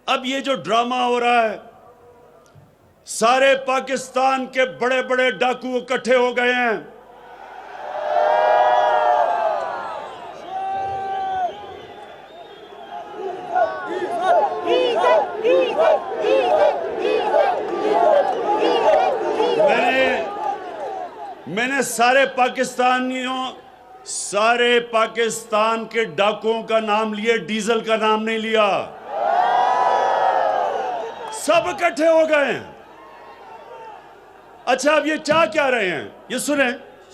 اب یہ جو ڈرامہ ہو رہا ہے، سارے پاکستان کے بڑے بڑے ڈاکو اکٹھے ہو گئے ہیں۔ میں نے سارے پاکستان کے ڈاکوؤں کا نام لیے، ڈیزل کا نام نہیں لیا۔ سب اکٹھے ہو گئے ہیں۔ اچھا، اب یہ چاہ کیا رہے ہیں؟ یہ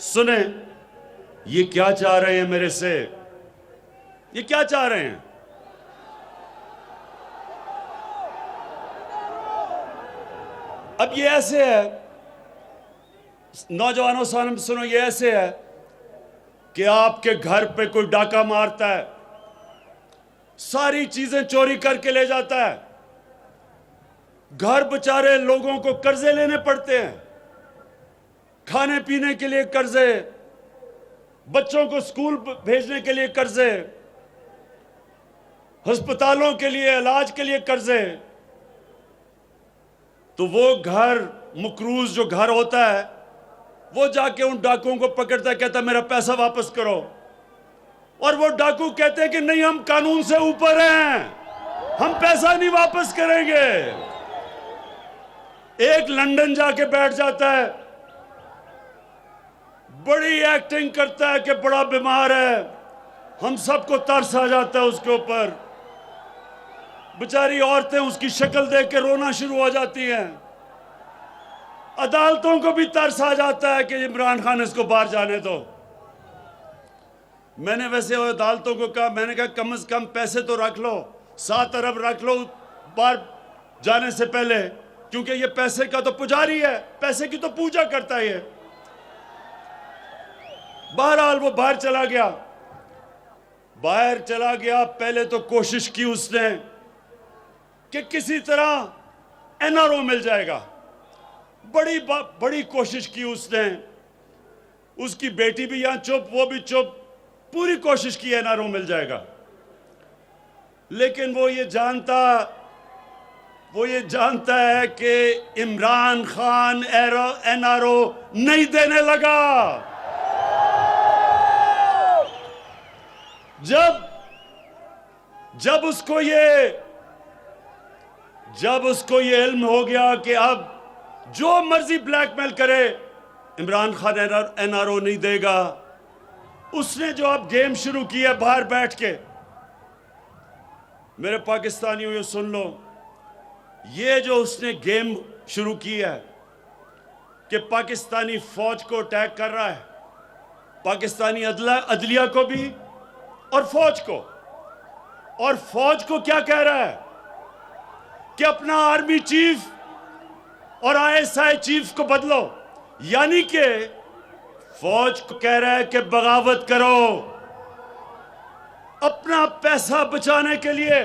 سنیں یہ کیا چاہ رہے ہیں میرے سے؟ یہ کیا چاہ رہے ہیں؟ اب یہ ایسے ہے، نوجوانوں سنو، یہ ایسے ہے کہ آپ کے گھر پہ کوئی ڈاکہ مارتا ہے، ساری چیزیں چوری کر کے لے جاتا ہے، گھر بچارے لوگوں کو قرضے لینے پڑتے ہیں، کھانے پینے کے لیے قرضے، بچوں کو اسکول بھیجنے کے لیے قرضے، ہسپتالوں کے لیے علاج کے لیے قرضے۔ تو وہ گھر مقروض جو گھر ہوتا ہے، وہ جا کے ان ڈاکوؤں کو پکڑتا ہے، کہتا ہے میرا پیسہ واپس کرو، اور وہ ڈاکو کہتے ہیں کہ نہیں، ہم قانون سے اوپر ہیں، ہم پیسہ نہیں واپس کریں گے۔ ایک لندن جا کے بیٹھ جاتا ہے، بڑی ایکٹنگ کرتا ہے کہ بڑا بیمار ہے، ہم سب کو ترس آ جاتا ہے اس کے اوپر، بیچاری عورتیں اس کی شکل دیکھ کے رونا شروع ہو جاتی ہیں، عدالتوں کو بھی ترس آ جاتا ہے کہ عمران خان اس کو باہر جانے دو۔ میں نے ویسے عدالتوں کو کہا، میں نے کہا کم از کم پیسے تو رکھ لو، 7 ارب رکھ لو باہر جانے سے پہلے، کیونکہ یہ پیسے کا تو پجاری ہے، پیسے کی تو پوجا کرتا ہے یہ۔ بہرحال وہ باہر چلا گیا۔ پہلے تو کوشش کی اس نے کہ کسی طرح این آر او مل جائے گا، بڑی کوشش کی اس نے، اس کی بیٹی بھی یہاں چپ، وہ بھی چپ، پوری کوشش کی این آر او مل جائے گا، لیکن وہ یہ جانتا ہے کہ Imran Khan N R O نہیں دینے لگا۔ جب اس کو یہ علم ہو گیا کہ اب جو مرضی بلیک میل کرے Imran Khan N R O نہیں دے گا، اس نے جو اب گیم شروع کی ہے باہر بیٹھ کے، میرے پاکستانیوں یہ سن لو، یہ جو اس نے گیم شروع کی ہے کہ پاکستانی فوج کو اٹیک کر رہا ہے، پاکستانی عدلیہ کو بھی اور فوج کو کیا کہہ رہا ہے کہ اپنا آرمی چیف اور ISI چیف کو بدلو، یعنی کہ فوج کو کہہ رہا ہے کہ بغاوت کرو، اپنا پیسہ بچانے کے لیے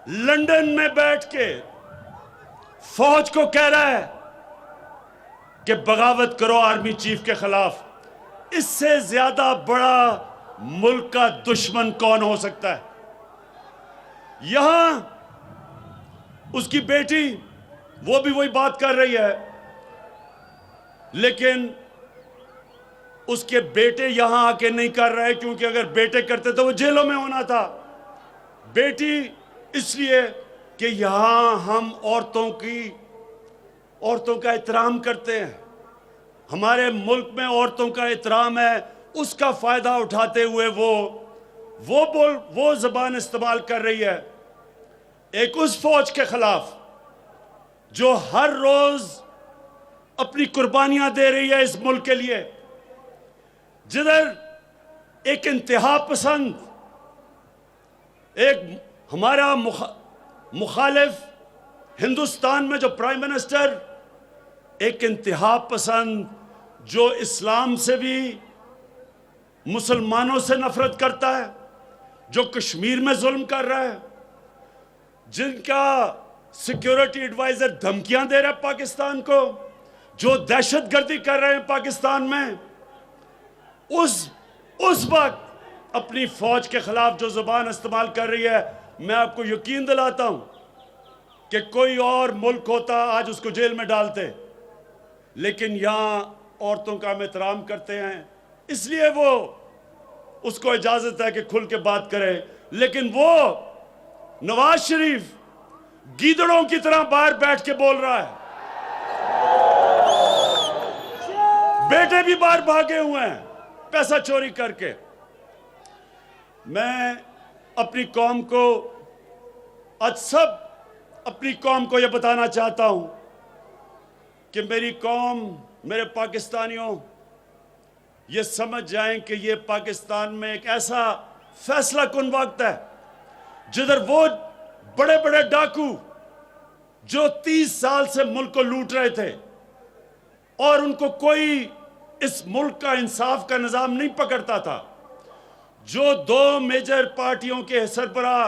لندن میں بیٹھ کے فوج کو کہہ رہا ہے کہ بغاوت کرو آرمی چیف کے خلاف۔ اس سے زیادہ بڑا ملک کا دشمن کون ہو سکتا ہے؟ یہاں اس کی بیٹی، وہ بھی وہی بات کر رہی ہے، لیکن اس کے بیٹے یہاں آ کے نہیں کر رہے، کیونکہ اگر بیٹے کرتے تو وہ جیلوں میں ہونا تھا۔ بیٹی اس لیے کہ یہاں ہم عورتوں کا احترام کرتے ہیں، ہمارے ملک میں عورتوں کا احترام ہے، اس کا فائدہ اٹھاتے ہوئے وہ زبان استعمال کر رہی ہے ایک اس فوج کے خلاف جو ہر روز اپنی قربانیاں دے رہی ہے اس ملک کے لیے، جدھر ایک انتہا پسند، ایک ہمارا مخالف ہندوستان میں جو پرائم منسٹر، ایک انتہا پسند جو اسلام سے بھی، مسلمانوں سے نفرت کرتا ہے، جو کشمیر میں ظلم کر رہا ہے، جن کا سیکیورٹی ایڈوائزر دھمکیاں دے رہا ہے پاکستان کو، جو دہشت گردی کر رہے ہیں پاکستان میں، اس وقت اپنی فوج کے خلاف جو زبان استعمال کر رہی ہے، میں آپ کو یقین دلاتا ہوں کہ کوئی اور ملک ہوتا آج اس کو جیل میں ڈالتے، لیکن یہاں عورتوں کا ہم احترام کرتے ہیں، اس لیے وہ اس کو اجازت ہے کہ کھل کے بات کرے. لیکن وہ نواز شریف گیدڑوں کی طرح باہر بیٹھ کے بول رہا ہے. بیٹے بھی باہر بھاگے ہوئے ہیں پیسہ چوری کر کے. میں اپنی قوم کو آج اپنی قوم کو یہ بتانا چاہتا ہوں کہ میری قوم، میرے پاکستانیوں، یہ سمجھ جائیں کہ یہ پاکستان میں ایک ایسا فیصلہ کن وقت ہے جدھر وہ بڑے بڑے ڈاکو جو 30 سال سے ملک کو لوٹ رہے تھے اور ان کو کوئی اس ملک کا انصاف کا نظام نہیں پکڑتا تھا، جو 2 میجر پارٹیوں کے سربراہ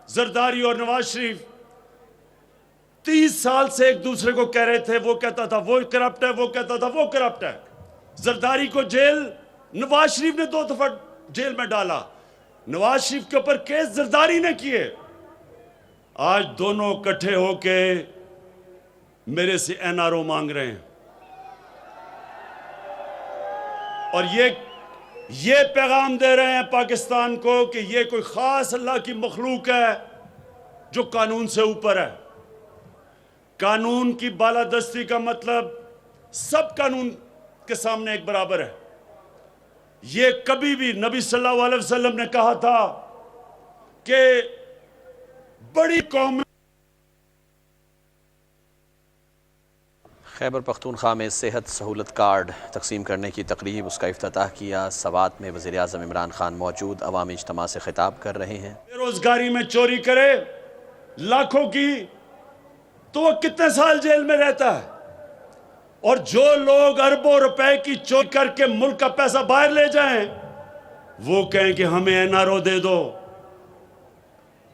زرداری اور نواز شریف 30 سال سے ایک دوسرے کو کہہ رہے تھے، وہ کہتا تھا وہ کرپٹ ہے، وہ کہتا تھا وہ کرپٹ ہے. زرداری کو جیل نواز شریف نے 2 دفعہ جیل میں ڈالا. نواز شریف کے اوپر کیس زرداری نے کیے. آج دونوں اکٹھے ہو کے میرے سے NRO مانگ رہے ہیں، اور یہ پیغام دے رہے ہیں پاکستان کو کہ یہ کوئی خاص اللہ کی مخلوق ہے جو قانون سے اوپر ہے. قانون کی بالادستی کا مطلب سب قانون کے سامنے ایک برابر ہے. یہ کبھی بھی نبی صلی اللہ علیہ وسلم نے کہا تھا کہ بڑی قوم. خیبر پختونخوا میں صحت سہولت کارڈ تقسیم کرنے کی تقریب، اس کا افتتاح کیا. سوات میں وزیر اعظم عمران خان موجود، عوامی اجتماع سے خطاب کر رہے ہیں. بے روزگاری میں چوری کرے لاکھوں کی تو وہ کتنے سال جیل میں رہتا ہے، اور جو لوگ اربوں روپے کی چوری کر کے ملک کا پیسہ باہر لے جائیں وہ کہیں کہ ہمیں NRO دے دو.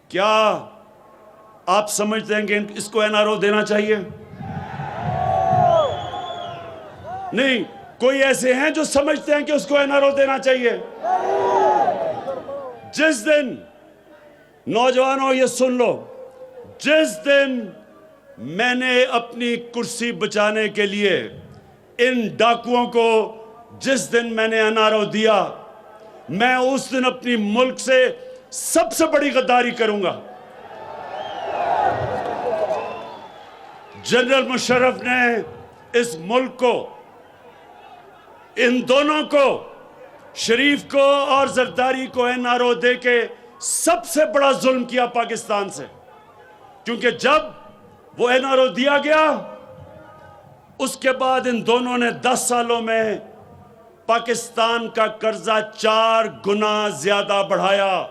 کیا آپ سمجھتے ہیں کہ اس کو NRO دینا چاہیے؟ نہیں. کوئی ایسے ہیں جو سمجھتے ہیں کہ اس کو NRO دینا چاہیے؟ جس دن، نوجوانوں یہ سن لو، جس دن میں نے اپنی کرسی بچانے کے لیے ان ڈاکوؤں کو، جس دن میں نے NRO دیا، میں اس دن اپنی ملک سے سب سے بڑی غداری کروں گا. جنرل مشرف نے اس ملک کو، ان دونوں کو، شریف کو اور زرداری کو NRO دے کے سب سے بڑا ظلم کیا پاکستان سے. کیونکہ جب وہ NRO دیا گیا، اس کے بعد ان دونوں نے 10 سالوں میں پاکستان کا قرضہ 4 گنا زیادہ بڑھایا.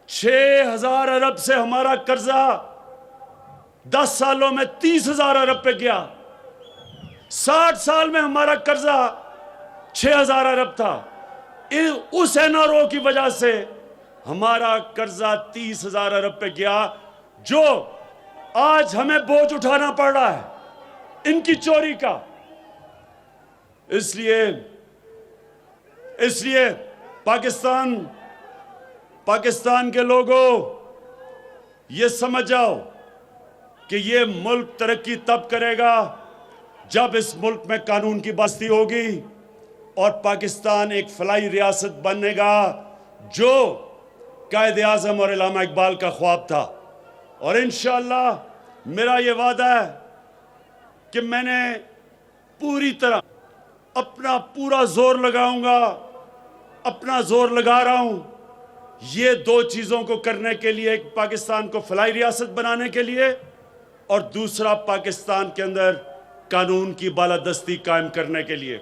6,000 ارب سے ہمارا قرضہ 10 سالوں میں 30,000 ارب پہ گیا. 60 سال میں ہمارا قرضہ 6,000 ارب تھا. اس NRO کی وجہ سے ہمارا قرضہ 30,000 ارب پہ گیا، جو آج ہمیں بوجھ اٹھانا پڑ رہا ہے ان کی چوری کا. اس لیے پاکستان کے لوگوں، یہ سمجھ جاؤ کہ یہ ملک ترقی تب کرے گا جب اس ملک میں قانون کی بستی ہوگی اور پاکستان ایک فلاحی ریاست بنے گا، جو قائد اعظم اور علامہ اقبال کا خواب تھا. اور انشاءاللہ میرا یہ وعدہ ہے کہ میں نے پوری طرح اپنا پورا زور لگاؤں گا، اپنا زور لگا رہا ہوں یہ 2 چیزوں کو کرنے کے لیے: ایک پاکستان کو فلاحی ریاست بنانے کے لیے، اور دوسرا پاکستان کے اندر قانون کی بالادستی قائم کرنے کے لیے.